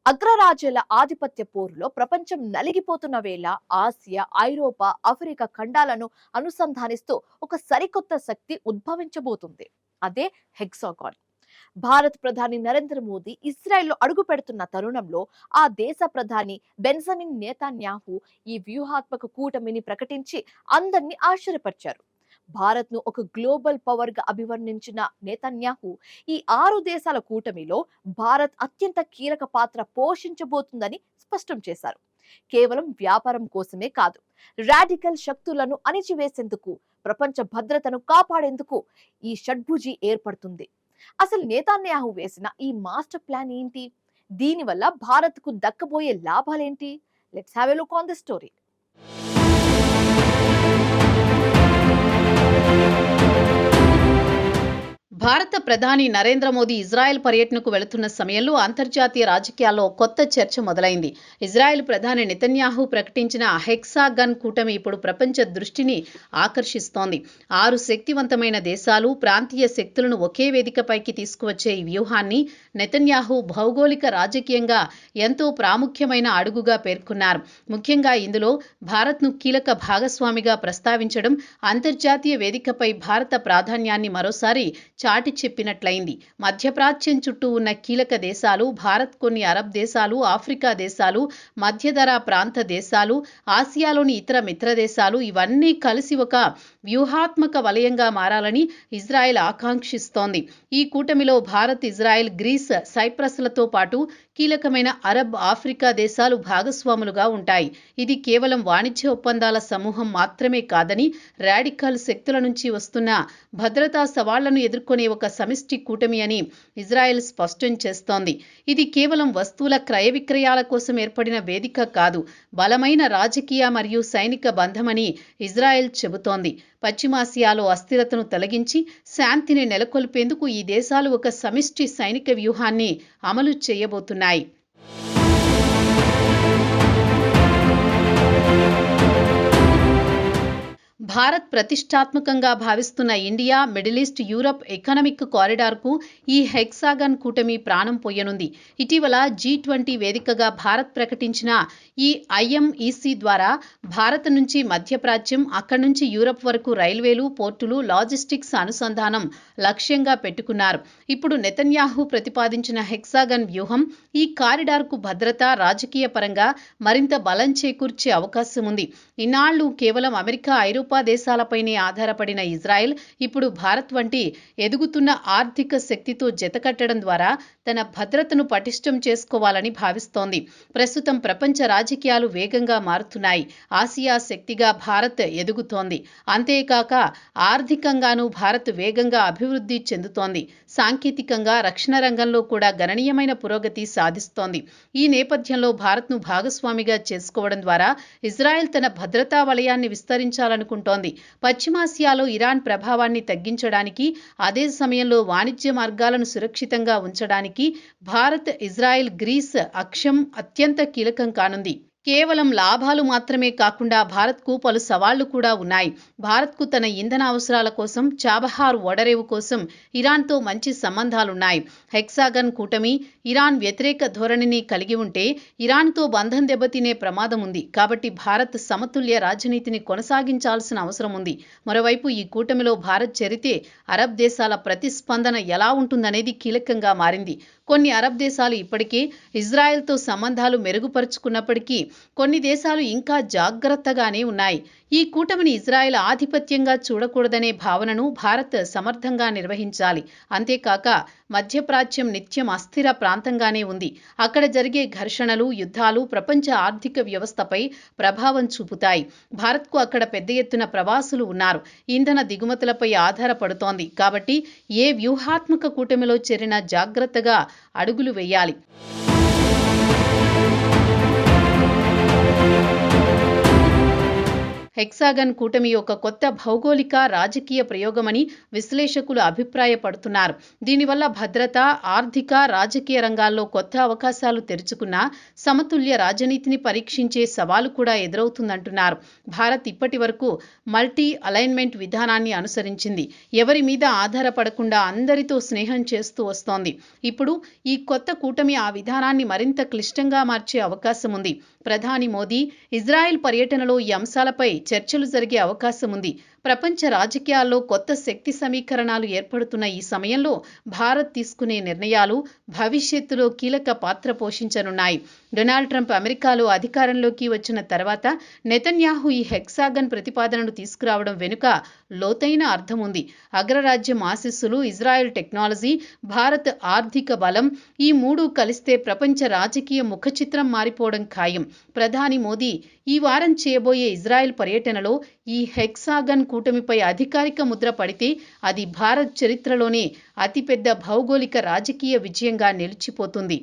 అగ్రరాజ్యాల ఆధిపత్య పోరులో ప్రపంచం నలిగిపోతున్న వేళ ఆసియా, ఐరోపా, ఆఫ్రికా ఖండాలను అనుసంధానిస్తూ ఒక సరికొత్త శక్తి ఉద్భవించబోతుంది. అదే హెక్సాగాన్. భారత్ ప్రధాని నరేంద్ర మోదీ ఇజ్రాయెల్లో అడుగు పెడుతున్న తరుణంలో ఆ దేశ ప్రధాని బెంజమిన్ నేతన్యాహు ఈ వ్యూహాత్మక కూటమిని ప్రకటించి అందరినీ ఆశ్చర్యపరిచారు. భారత్ ను ఒక గ్లోబల్ పవర్ గా అభివర్ణించిన నేతన్యాహు ఈ 6 దేశాల కూటమిలో భారత్ అత్యంత కీలక పాత్ర పోషించబోతుందని స్పష్టం చేశారు. కేవలం వ్యాపారం కోసమే కాదు, రాడికల్ శక్తులను అణిచివేసేందుకు, ప్రపంచ భద్రతను కాపాడేందుకు ఈ షడ్భుజి ఏర్పడుతుంది. అసలు నేతన్యాహు వేసిన ఈ మాస్టర్ ప్లాన్ ఏంటి? దీనివల్ల భారత్ కు దక్కబోయే లాభాలేంటి? Let's have a look on the story. భారత ప్రధాని నరేంద్ర మోదీ ఇజ్రాయెల్ పర్యటనకు వెళుతున్న సమయంలో అంతర్జాతీయ రాజకీయాల్లో కొత్త చర్చ మొదలైంది. ఇజ్రాయెల్ ప్రధాని నెతన్యాహు ప్రకటించిన హెక్సాగన్ కూటమి ఇప్పుడు ప్రపంచ దృష్టిని ఆకర్షిస్తోంది. 6 శక్తివంతమైన దేశాలు, ప్రాంతీయ శక్తులను ఒకే వేదికపైకి తీసుకువచ్చే ఈ వ్యూహాన్ని నెతన్యాహు భౌగోళిక రాజకీయంగా ఎంతో ప్రాముఖ్యమైన అడుగుగా పేర్కొన్నారు. ముఖ్యంగా ఇందులో భారత్ను కీలక భాగస్వామిగా ప్రస్తావించడం అంతర్జాతీయ వేదికపై భారత ప్రాధాన్యాన్ని మరోసారి చాటి చెప్పినట్లయింది. మధ్యప్రాచ్యం చుట్టూ ఉన్న కీలక దేశాలు, భారత్, కొన్ని అరబ్ దేశాలు, ఆఫ్రికా దేశాలు, మధ్యధరా ప్రాంత దేశాలు, ఆసియాలోని ఇతర మిత్ర దేశాలు ఇవన్నీ కలిసి ఒక వ్యూహాత్మక వలయంగా మారాలని ఇజ్రాయెల్ ఆకాంక్షిస్తోంది. ఈ కూటమిలో భారత్, ఇజ్రాయెల్, గ్రీస్, సైప్రస్లతో పాటు కీలకమైన అరబ్, ఆఫ్రికా దేశాలు భాగస్వాములుగా ఉంటాయి. ఇది కేవలం వాణిజ్య ఒప్పందాల సమూహం మాత్రమే కాదని, రాడికల్ శక్తుల నుంచి వస్తున్న భద్రతా సవాళ్లను ఎదుర్కొనే ఒక సమిష్టి కూటమి అని ఇజ్రాయెల్ స్పష్టం చేస్తోంది. ఇది కేవలం వస్తువుల క్రయ విక్రయాల కోసం ఏర్పడిన వేదిక కాదు, బలమైన రాజకీయ మరియు సైనిక బంధమని ఇజ్రాయెల్ చెబుతోంది. పశ్చిమాసియాలో అస్థిరతను తొలగించి శాంతిని నెలకొల్పేందుకు ఈ దేశాలు ఒక సమిష్టి సైనిక వ్యూహాన్ని అమలు చేయబోతున్నాయి. భారత్ ప్రతిష్టాత్మకంగా భావిస్తున్న India, middle east, Europe economic కారిడార్కు ఈ హెక్సాగన్ కూటమి ప్రాణం పోయనుంది. ఇటీవల G20 వేదికగా భారత్ ప్రకటించిన ఈ IMEC ద్వారా భారత్ నుంచి మధ్యప్రాచ్యం, అక్కడి నుంచి యూరప్ వరకు రైల్వేలు, పోర్టులు, లాజిస్టిక్స్ అనుసంధానం లక్ష్యంగా పెట్టుకున్నారు. ఇప్పుడు నెతన్యాహు ప్రతిపాదించిన హెక్సాగన్ వ్యూహం ఈ కారిడార్కు భద్రత, రాజకీయ పరంగా మరింత బలం చేకూర్చే అవకాశం ఉంది. ఇన్నాళ్లు కేవలం అమెరికా, ఐరోపా దేశాలపైనే ఆధారపడిన ఇజ్రాయెల్ ఇప్పుడు భారత్ వంటి ఎదుగుతున్న ఆర్థిక శక్తితో జతకట్టడం ద్వారా తన భద్రతను పటిష్టం చేసుకోవాలని భావిస్తోంది. ప్రస్తుతం ప్రపంచ రాజకీయాలు వేగంగా మారుతున్నాయి. ఆసియా శక్తిగా భారత్ ఎదుగుతోంది. అంతేకాక ఆర్థికంగానూ భారత్ వేగంగా అభివృద్ధి చెందుతోంది. సాంకేతికంగా, రక్షణ రంగంలో కూడా గణనీయమైన పురోగతి సాధిస్తోంది. ఈ నేపథ్యంలో భారత్ను భాగస్వామిగా చేసుకోవడం ద్వారా ఇజ్రాయెల్ తన భద్రతా వలయాన్ని విస్తరించాలనుకుంటోంది. పశ్చిమాసియాలో ఇరాన్ ప్రభావాన్ని తగ్గించడానికి, అదే సమయంలో వాణిజ్య మార్గాలను సురక్షితంగా ఉంచడానికి భారత్, ఇజ్రాయెల్, గ్రీస్ అక్షం అత్యంత కీలకం కానుంది. కేవలం లాభాలు మాత్రమే కాకుండా భారత్కు పలు సవాళ్లు కూడా ఉన్నాయి. భారత్కు తన ఇంధన అవసరాల కోసం, చాబహార్ ఓడరేవు కోసం ఇరాన్తో మంచి సంబంధాలున్నాయి. హెక్సాగన్ కూటమి ఇరాన్ వ్యతిరేక ధోరణిని కలిగి ఉంటే ఇరాన్తో బంధం దెబ్బతినే ప్రమాదం ఉంది. కాబట్టి భారత్ సమతుల్య రాజనీతిని కొనసాగించాల్సిన అవసరం ఉంది. మరోవైపు ఈ కూటమిలో భారత్ చేరితే అరబ్ దేశాల ప్రతిస్పందన ఎలా ఉంటుందనేది కీలకంగా మారింది. కొన్ని అరబ్ దేశాలు ఇప్పటికే ఇజ్రాయెల్తో సంబంధాలు మెరుగుపరుచుకున్నప్పటికీ కొన్ని దేశాలు ఇంకా జాగ్రత్తగానే ఉన్నాయి. ఈ కూటమిని ఇజ్రాయెల్ ఆధిపత్యంగా చూడకూడదనే భావనను భారత్ సమర్థంగా నిర్వహించాలి. అంతేకాక మధ్యప్రాచ్యం నిత్యం అస్థిర ప్రాంతంగానే ఉంది. అక్కడ జరిగే ఘర్షణలు, యుద్ధాలు ప్రపంచ ఆర్థిక వ్యవస్థపై ప్రభావం చూపుతాయి. భారత్కు అక్కడ పెద్ద ఎత్తున ప్రవాసులు ఉన్నారు. ఇంధన దిగుమతులపై ఆధారపడుతోంది. కాబట్టి ఏ వ్యూహాత్మక కూటమిలో చేరినా జాగ్రత్తగా అడుగులు వేయాలి. హెక్సాగన్ కూటమి ఒక కొత్త భౌగోళిక రాజకీయ ప్రయోగమని విశ్లేషకులు అభిప్రాయపడుతున్నారు. దీనివల్ల భద్రత, ఆర్థిక, రాజకీయ రంగాల్లో కొత్త అవకాశాలు తెరుచుకున్నా సమతుల్య రాజనీతిని పరీక్షించే సవాలు కూడా ఎదురవుతుందంటున్నారు. భారత్ ఇప్పటి వరకు మల్టీ అలైన్మెంట్ విధానాన్ని అనుసరించింది. ఎవరి మీద ఆధారపడకుండా అందరితో స్నేహం చేస్తూ వస్తోంది. ఇప్పుడు ఈ కొత్త కూటమి ఆ విధానాన్ని మరింత క్లిష్టంగా మార్చే అవకాశం ఉంది. ప్రధాని మోదీ ఇజ్రాయెల్ పర్యటనలో ఈ అంశాలపై చర్చలు జరిగే అవకాశం ఉంది. ప్రపంచ రాజకీయాల్లో కొత్త శక్తి సమీకరణాలు ఏర్పడుతున్న ఈ సమయంలో భారత్ తీసుకునే నిర్ణయాలు భవిష్యత్తులో కీలక పాత్ర పోషించనున్నాయి. డొనాల్డ్ ట్రంప్ అమెరికాలో అధికారంలోకి వచ్చిన తర్వాత నెతన్యాహు ఈ హెక్సాగన్ ప్రతిపాదనను తీసుకురావడం వెనుక లోతైన అర్థం ఉంది. అగ్రరాజ్యం ఆశీస్సులు, ఇజ్రాయెల్ టెక్నాలజీ, భారత్ ఆర్థిక బలం, ఈ మూడు కలిస్తే ప్రపంచ రాజకీయ ముఖచిత్రం మారిపోవడం ఖాయం. ప్రధాని మోదీ ఈ వారం చేయబోయే ఇజ్రాయెల్ పర్యటనలో ఈ హెక్సాగన్ కూటమిపై అధికారిక ముద్ర పడితే అది భారత్ చరిత్రలోనే అతిపెద్ద భౌగోళిక రాజకీయ విజయంగా నిలిచిపోతుంది.